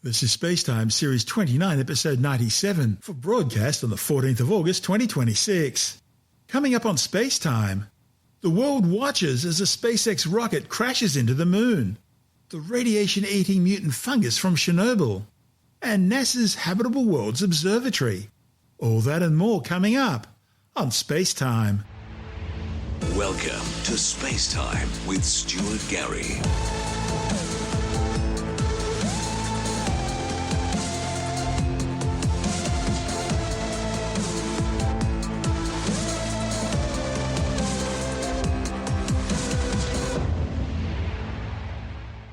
This is SpaceTime Series 29, Episode 97, for broadcast on the 14th of August 2026. Coming up on SpaceTime, the world watches as a SpaceX rocket crashes into the moon, the radiation-eating mutant fungus from Chernobyl, and NASA's Habitable Worlds Observatory. All that and more coming up on SpaceTime. Welcome to SpaceTime with Stuart Gary.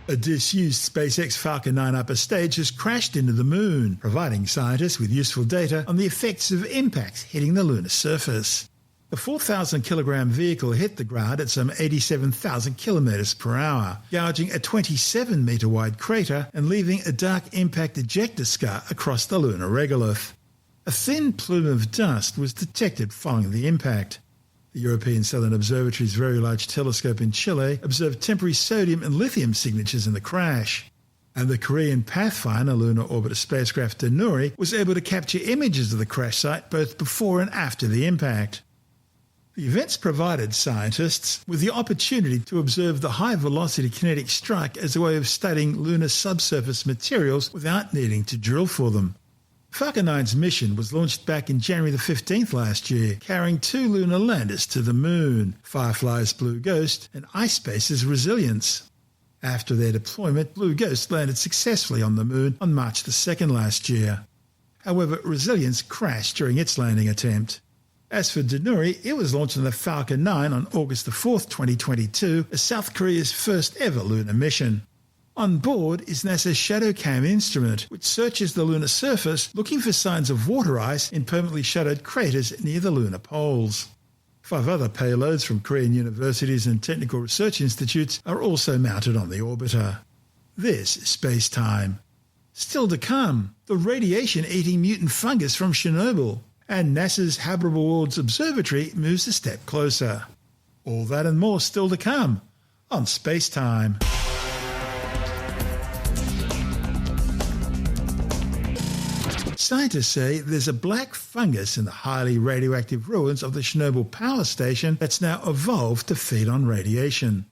A disused SpaceX Falcon 9 upper stage has crashed into the moon, providing scientists with useful data on the effects of impacts hitting the lunar surface. The 4,000-kilogram vehicle hit the ground at some 87,000 kilometers per hour, gouging a 27-meter-wide crater and leaving a dark impact ejector scar across the lunar regolith. A thin plume of dust was detected following the impact. The European Southern Observatory's Very Large Telescope in Chile observed temporary sodium and lithium signatures in the crash. And the Korean Pathfinder lunar orbiter spacecraft Danuri was able to capture images of the crash site both before and after the impact. The events provided scientists with the opportunity to observe the high-velocity kinetic strike as a way of studying lunar subsurface materials without needing to drill for them. Falcon 9's mission was launched back in January the 15th last year, carrying two lunar landers to the moon, Firefly's Blue Ghost and iSpace's Resilience. After their deployment, Blue Ghost landed successfully on the moon on March the 2nd last year. However, Resilience crashed during its landing attempt. As for Danuri, it was launched on the Falcon 9 on August the 4th, 2022, as South Korea's first ever lunar mission. On board is NASA's ShadowCam instrument, which searches the lunar surface looking for signs of water ice in permanently shadowed craters near the lunar poles. 5 other payloads from Korean universities and technical research institutes are also mounted on the orbiter. This is SpaceTime. Still to come, the radiation-eating mutant fungus from Chernobyl, and NASA's Habitable Worlds Observatory moves a step closer. All that and more still to come on SpaceTime. Scientists say there's a black fungus in the highly radioactive ruins of the Chernobyl power station that's now evolved to feed on radiation.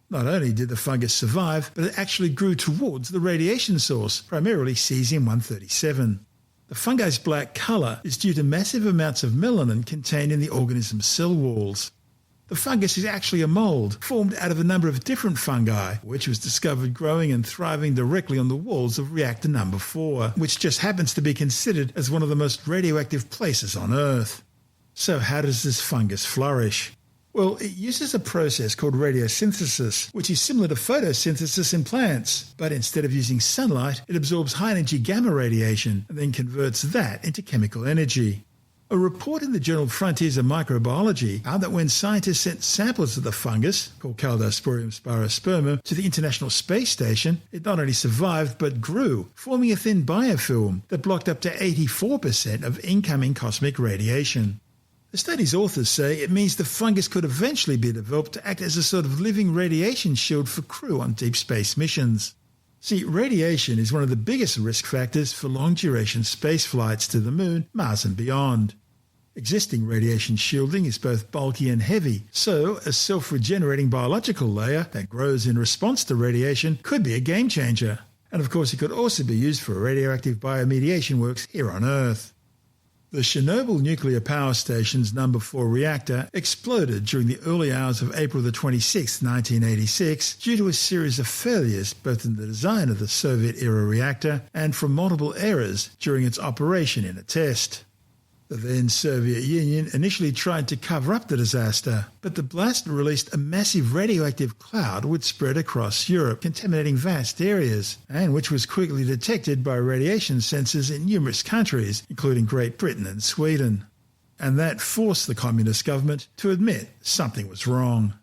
Not only did the fungus survive, but it actually grew towards the radiation source, primarily cesium-137. The fungi's black colour is due to massive amounts of melanin contained in the organism's cell walls. The fungus is actually a mould formed out of a number of different fungi, which was discovered growing and thriving directly on the walls of reactor number 4, which just happens to be considered as one of the most radioactive places on Earth. So how does this fungus flourish? Well, it uses a process called radiosynthesis, which is similar to photosynthesis in plants, but instead of using sunlight, it absorbs high-energy gamma radiation and then converts that into chemical energy. A report in the journal Frontiers of Microbiology found that when scientists sent samples of the fungus, called Caldosporium spirospermum, to the International Space Station, it not only survived but grew, forming a thin biofilm that blocked up to 84% of incoming cosmic radiation. The study's authors say it means the fungus could eventually be developed to act as a sort of living radiation shield for crew on deep space missions. See, radiation is one of the biggest risk factors for long-duration space flights to the moon, Mars and beyond. Existing radiation shielding is both bulky and heavy, so a self-regenerating biological layer that grows in response to radiation could be a game-changer. And of course it could also be used for radioactive biomediation works here on Earth. The Chernobyl nuclear power station's number 4 reactor exploded during the early hours of April 26, 1986, due to a series of failures both in the design of the Soviet-era reactor and from multiple errors during its operation in a test. The then Soviet Union initially tried to cover up the disaster, but the blast released a massive radioactive cloud which spread across Europe, contaminating vast areas, and which was quickly detected by radiation sensors in numerous countries, including Great Britain and Sweden. And that forced the communist government to admit something was wrong.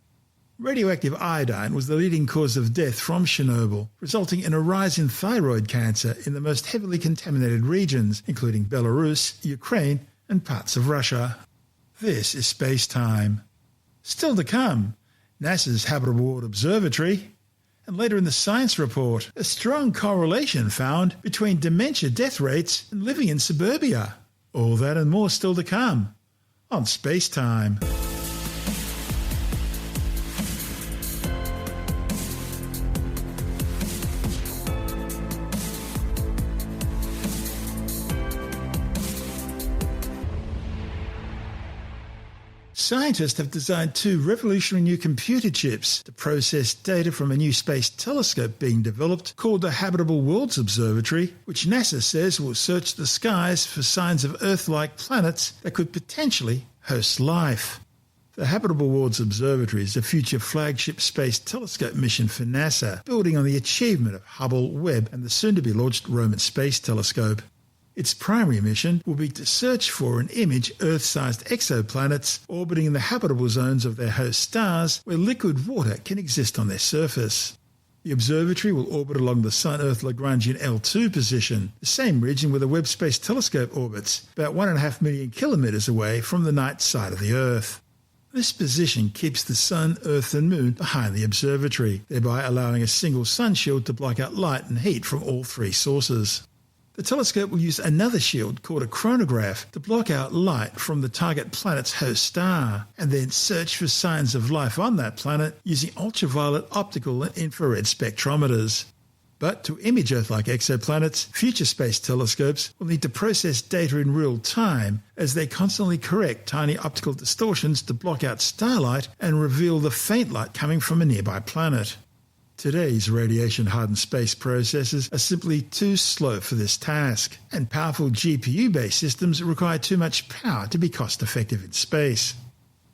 Radioactive iodine was the leading cause of death from Chernobyl, resulting in a rise in thyroid cancer in the most heavily contaminated regions, including Belarus, Ukraine, and parts of Russia. This is SpaceTime. Still to come, NASA's Habitable World Observatory, And later in the science report, a strong correlation found between dementia death rates and living in suburbia. All that and more still to come on SpaceTime. Scientists have designed two revolutionary new computer chips to process data from a new space telescope being developed called the Habitable Worlds Observatory, which NASA says will search the skies for signs of Earth-like planets that could potentially host life. The Habitable Worlds Observatory is a future flagship space telescope mission for NASA, building on the achievement of Hubble, Webb, and the soon-to-be-launched Roman Space Telescope. Its primary mission will be to search for and image Earth-sized exoplanets orbiting in the habitable zones of their host stars where liquid water can exist on their surface. The observatory will orbit along the Sun-Earth Lagrangian L2 position, the same region where the Webb Space Telescope orbits, about 1.5 million kilometres away from the night side of the Earth. This position keeps the Sun, Earth and Moon behind the observatory, thereby allowing a single sun shield to block out light and heat from all three sources. The telescope will use another shield called a chronograph to block out light from the target planet's host star, and then search for signs of life on that planet using ultraviolet, optical and infrared spectrometers. But to image Earth-like exoplanets, future space telescopes will need to process data in real time as they constantly correct tiny optical distortions to block out starlight and reveal the faint light coming from a nearby planet. Today's radiation-hardened space processors are simply too slow for this task, and powerful GPU-based systems require too much power to be cost-effective in space.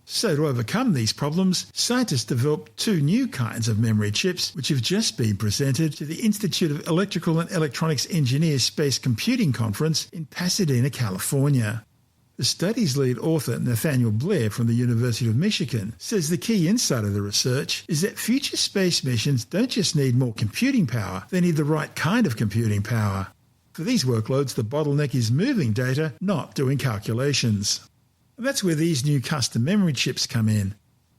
So to overcome these problems, scientists developed two new kinds of memory chips which have just been presented to the Institute of Electrical and Electronics Engineers Space Computing Conference in Pasadena, California. The study's lead author, Nathaniel Blair from the University of Michigan, says the key insight of the research is that future space missions don't just need more computing power, they need the right kind of computing power. For these workloads, the bottleneck is moving data, not doing calculations. And that's where these new custom memory chips come in.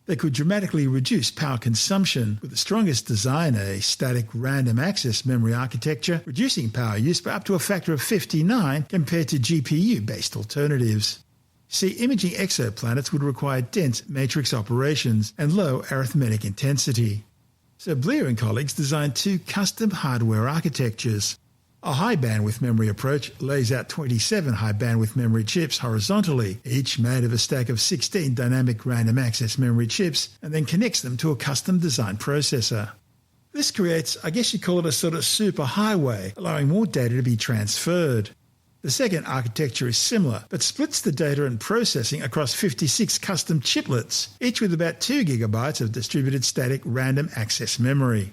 They could dramatically reduce power consumption, with the strongest design a static random access memory architecture, reducing power use by up to a factor of 59 compared to GPU-based alternatives. See, imaging exoplanets would require dense matrix operations and low arithmetic intensity. So Blair and colleagues designed two custom hardware architectures. A high-bandwidth memory approach lays out 27 high-bandwidth memory chips horizontally, each made of a stack of 16 dynamic random access memory chips, and then connects them to a custom-designed processor. This creates, I guess you'd call it a sort of superhighway, allowing more data to be transferred. The second architecture is similar, but splits the data and processing across 56 custom chiplets, each with about 2 gigabytes of distributed static random access memory.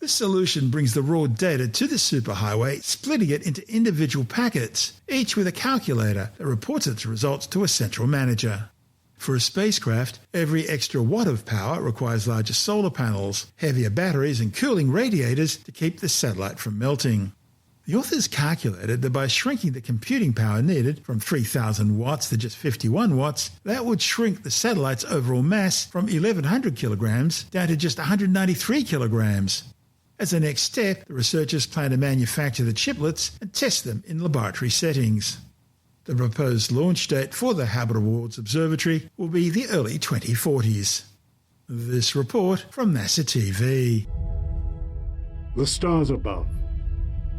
This solution brings the raw data to the superhighway, splitting it into individual packets, each with a calculator that reports its results to a central manager. For a spacecraft, every extra watt of power requires larger solar panels, heavier batteries and cooling radiators to keep the satellite from melting. The authors calculated that by shrinking the computing power needed from 3,000 watts to just 51 watts, that would shrink the satellite's overall mass from 1,100 kilograms down to just 193 kilograms. As a next step, the researchers plan to manufacture the chiplets and test them in laboratory settings. The proposed launch date for the Habitable Worlds Observatory will be the early 2040s. This report from NASA TV. The stars above.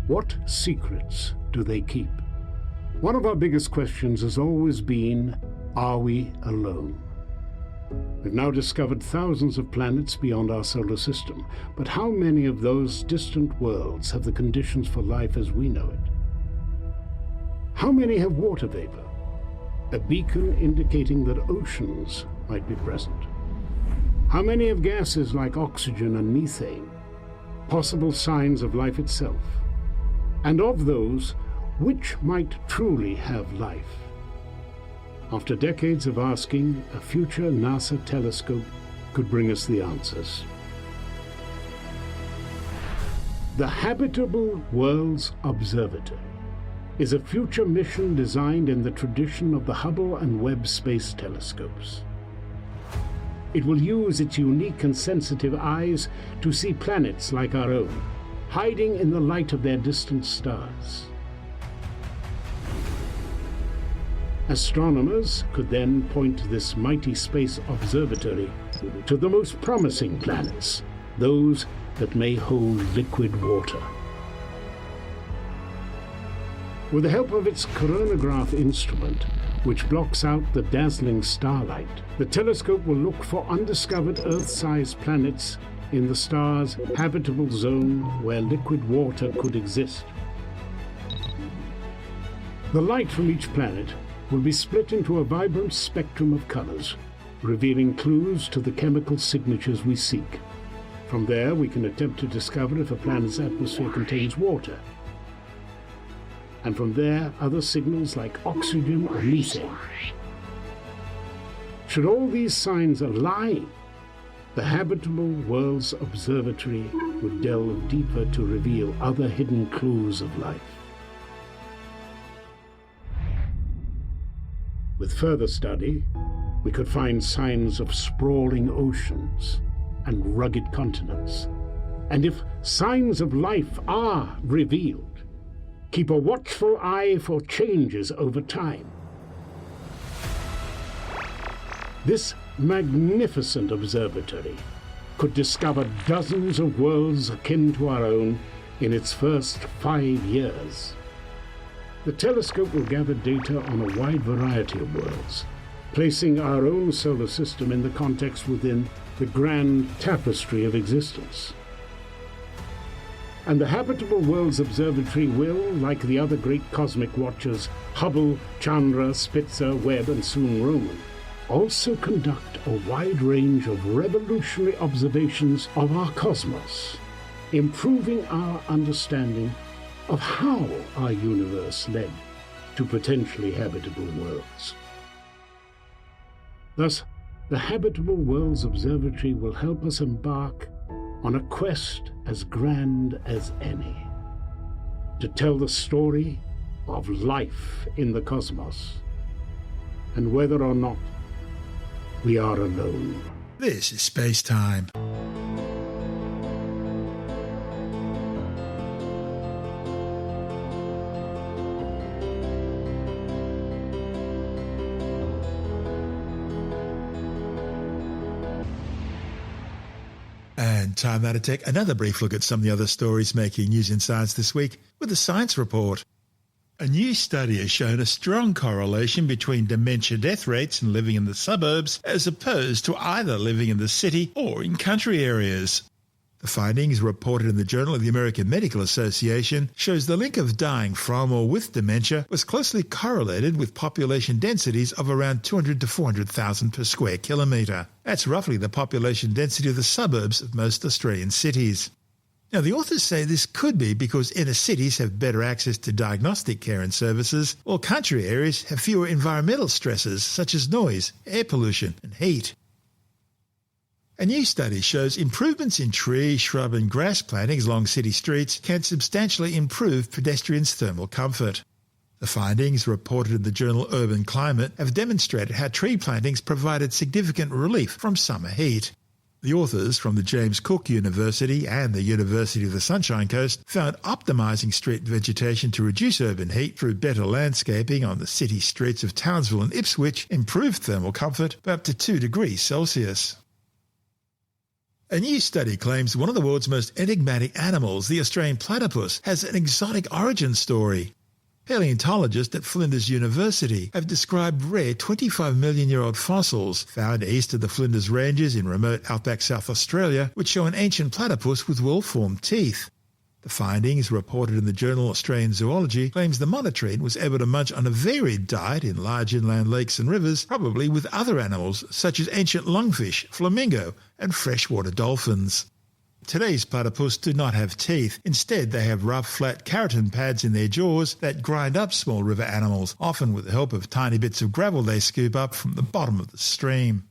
What secrets do they keep? One of our biggest questions has always been, are we alone? We've now discovered thousands of planets beyond our solar system, but how many of those distant worlds have the conditions for life as we know it? How many have water vapor, a beacon indicating that oceans might be present? How many have gases like oxygen and methane, possible signs of life itself? And of those, which might truly have life? After decades of asking, a future NASA telescope could bring us the answers. The Habitable Worlds Observatory is a future mission designed in the tradition of the Hubble and Webb space telescopes. It will use its unique and sensitive eyes to see planets like our own, hiding in the light of their distant stars. Astronomers could then point this mighty space observatory to the most promising planets, those that may hold liquid water. With the help of its coronagraph instrument, which blocks out the dazzling starlight, the telescope will look for undiscovered Earth-sized planets in the star's habitable zone where liquid water could exist. The light from each planet will be split into a vibrant spectrum of colors, revealing clues to the chemical signatures we seek. From there, we can attempt to discover if a planet's atmosphere contains water. And from there, other signals like oxygen or methane. Should all these signs align, the Habitable Worlds Observatory would delve deeper to reveal other hidden clues of life. With further study, we could find signs of sprawling oceans and rugged continents. And if signs of life are revealed, keep a watchful eye for changes over time. This magnificent observatory could discover dozens of worlds akin to our own in its first 5 years. The telescope will gather data on a wide variety of worlds, placing our own solar system in the context within the grand tapestry of existence. And the Habitable Worlds Observatory will, like the other great cosmic watchers, Hubble, Chandra, Spitzer, Webb, and soon Roman, also conduct a wide range of revolutionary observations of our cosmos, improving our understanding of how our universe led to potentially habitable worlds. Thus, the Habitable Worlds Observatory will help us embark on a quest as grand as any, to tell the story of life in the cosmos, and whether or not we are alone. This is SpaceTime. And time now to take another brief look at some of the other stories making news in science this week with the Science Report. A new study has shown a strong correlation between dementia death rates and living in the suburbs as opposed to either living in the city or in country areas. The findings, reported in the Journal of the American Medical Association, shows the link of dying from or with dementia was closely correlated with population densities of around 200 to 400,000 per square kilometre. That's roughly the population density of the suburbs of most Australian cities. Now, the authors say this could be because inner cities have better access to diagnostic care and services, while country areas have fewer environmental stresses such as noise, air pollution and heat. A new study shows improvements in tree, shrub and grass plantings along city streets can substantially improve pedestrians' thermal comfort. The findings, reported in the journal Urban Climate, have demonstrated how tree plantings provided significant relief from summer heat. The authors from the James Cook University and the University of the Sunshine Coast found optimising street vegetation to reduce urban heat through better landscaping on the city streets of Townsville and Ipswich improved thermal comfort by up to 2 degrees Celsius. A new study claims one of the world's most enigmatic animals, the Australian platypus, has an exotic origin story. Paleontologists at Flinders University have described rare 25-million-year-old fossils found east of the Flinders Ranges in remote outback South Australia, which show an ancient platypus with well-formed teeth. The findings, reported in the journal Australian Zoology, claims the monotreme was able to munch on a varied diet in large inland lakes and rivers, probably with other animals such as ancient lungfish, flamingo, and freshwater dolphins. Today's platypus do not have teeth. Instead, they have rough, flat keratin pads in their jaws that grind up small river animals, often with the help of tiny bits of gravel they scoop up from the bottom of the stream.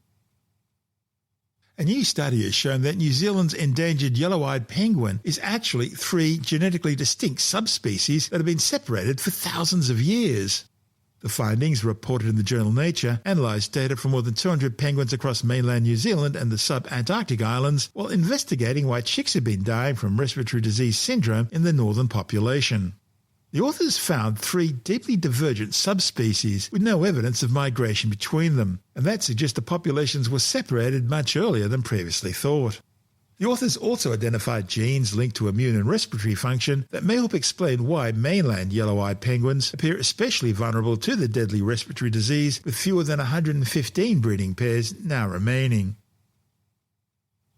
A new study has shown that New Zealand's endangered yellow-eyed penguin is actually 3 genetically distinct subspecies that have been separated for thousands of years. The findings, reported in the journal Nature, analysed data from more than 200 penguins across mainland New Zealand and the sub-Antarctic islands while investigating why chicks had been dying from respiratory disease syndrome in the northern population. The authors found 3 deeply divergent subspecies with no evidence of migration between them, and that suggests the populations were separated much earlier than previously thought. The authors also identified genes linked to immune and respiratory function that may help explain why mainland yellow-eyed penguins appear especially vulnerable to the deadly respiratory disease, with fewer than 115 breeding pairs now remaining.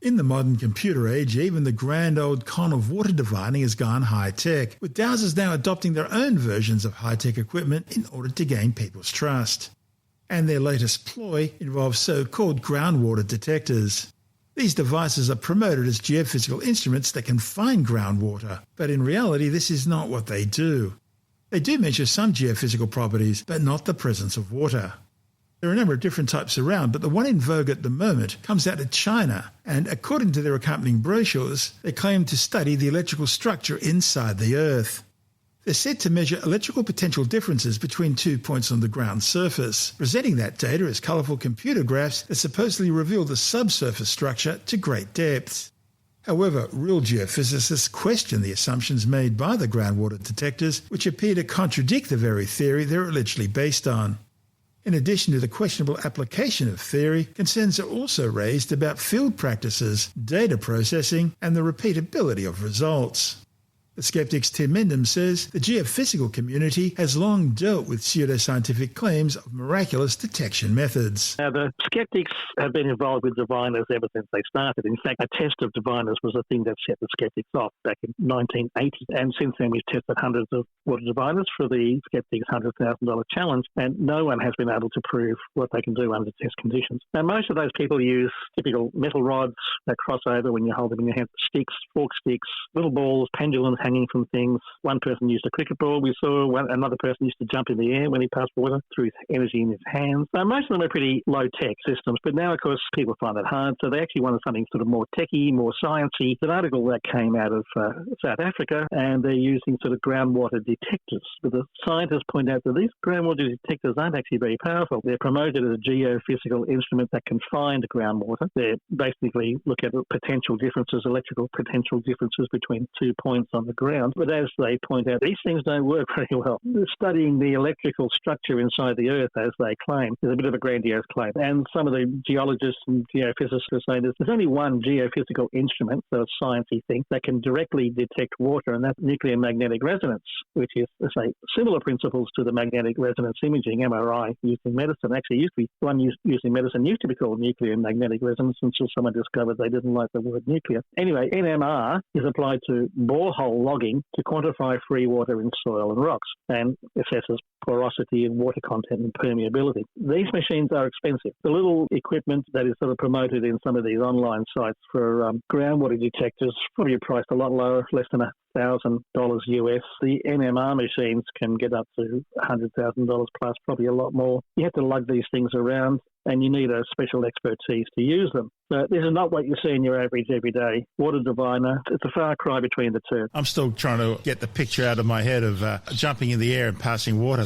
In the modern computer age, even the grand old con of water divining has gone high-tech, with dowsers now adopting their own versions of high-tech equipment in order to gain people's trust. And their latest ploy involves so-called groundwater detectors. These devices are promoted as geophysical instruments that can find groundwater, but in reality this is not what they do. They do measure some geophysical properties, but not the presence of water. There are a number of different types around, but the one in vogue at the moment comes out of China, and according to their accompanying brochures, they claim to study the electrical structure inside the Earth. They're said to measure electrical potential differences between 2 points on the ground surface, presenting that data as colourful computer graphs that supposedly reveal the subsurface structure to great depths. However, real geophysicists question the assumptions made by the groundwater detectors, which appear to contradict the very theory they're allegedly based on. In addition to the questionable application of theory, concerns are also raised about field practices, data processing, and the repeatability of results. The skeptic's Tim Mendham says the geophysical community has long dealt with pseudoscientific claims of miraculous detection methods. Now, the skeptics have been involved with diviners ever since they started. In fact, a test of diviners was a thing that set the skeptics off back in 1980. And since then, we've tested hundreds of water diviners for the skeptics' $100,000 challenge, and no one has been able to prove what they can do under test conditions. Now, most of those people use typical metal rods that cross over when you hold them in your hand, sticks, fork sticks, little balls, pendulums hanging from things. One person used a cricket ball. We saw another person used to jump in the air when he passed water through his energy in his hands. Now, most of them are pretty low-tech systems, but now, of course, people find it hard, so they actually wanted something sort of more techy, more sciencey. An article that came out of South Africa, and they're using sort of groundwater detectors. But the scientists point out that these groundwater detectors aren't actually very powerful. They're promoted as a geophysical instrument that can find groundwater. They basically look at potential differences, electrical potential differences between 2 points on the ground. But as they point out, these things don't work very well. Studying the electrical structure inside the Earth, as they claim, is a bit of a grandiose claim. And some of the geologists and geophysicists are saying there's only one geophysical instrument, so a sciencey thing, that can directly detect water, and that's nuclear magnetic resonance, which is, say, similar principles to the magnetic resonance imaging, MRI, used in medicine. Actually, used to be one used in medicine used to be called nuclear magnetic resonance until someone discovered they didn't like the word nuclear. Anyway, NMR is applied to borehole logging to quantify free water in soil and rocks and assesses porosity and water content and permeability. These machines are expensive. The little equipment that is sort of promoted in some of these online sites for groundwater detectors probably priced a lot lower, less than $1,000 US. The NMR machines can get up to $100,000 plus, probably a lot more. You have to lug these things around, and you need a special expertise to use them. So this is not what you see in your average everyday water diviner. It's a far cry between the two. I'm still trying to get the picture out of my head of jumping in the air and passing water.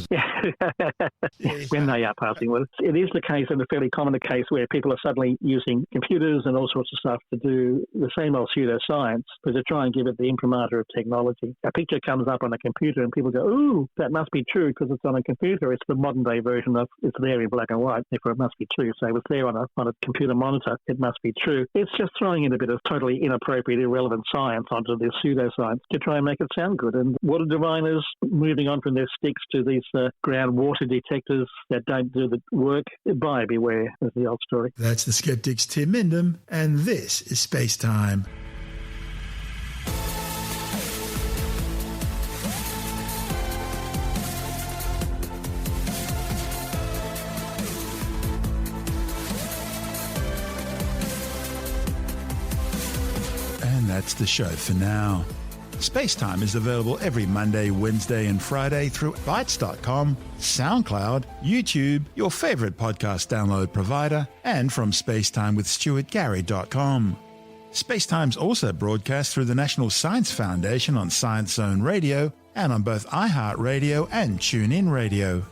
When they are passing water. It is the case, and a fairly common case, where people are suddenly using computers and all sorts of stuff to do the same old pseudoscience, but to try and give it the imprimatur of technology. A picture comes up on a computer and people go, ooh, that must be true because it's on a computer. It's the modern day version of it's there in black and white, therefore it must be true. So it's there on a computer monitor, it must be true. It's just throwing in a bit of totally inappropriate, irrelevant science onto this pseudoscience to try and make it sound good. And water diviners, moving on from their sticks to these groundwater detectors that don't do the work, buyer beware is the old story. That's the skeptic's Tim Mendham, and this is Space Time. That's the show for now. SpaceTime is available every Monday, Wednesday and Friday through Bytes.com, SoundCloud, YouTube, your favourite podcast download provider, and from spacetimewithstuartgary.com. SpaceTime's also broadcast through the National Science Foundation on Science Zone Radio and on both iHeartRadio and TuneIn Radio.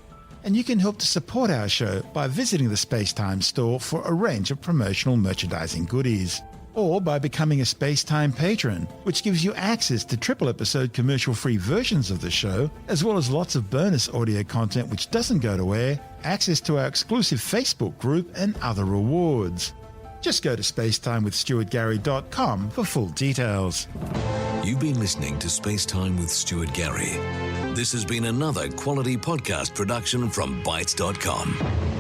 And you can help to support our show by visiting the SpaceTime store for a range of promotional merchandising goodies. Or by becoming a SpaceTime patron, which gives you access to triple episode commercial-free versions of the show, as well as lots of bonus audio content which doesn't go to air, access to our exclusive Facebook group, and other rewards. Just go to spacetimewithstuartgary.com for full details. You've been listening to SpaceTime with Stuart Gary. This has been another quality podcast production from Bytes.com.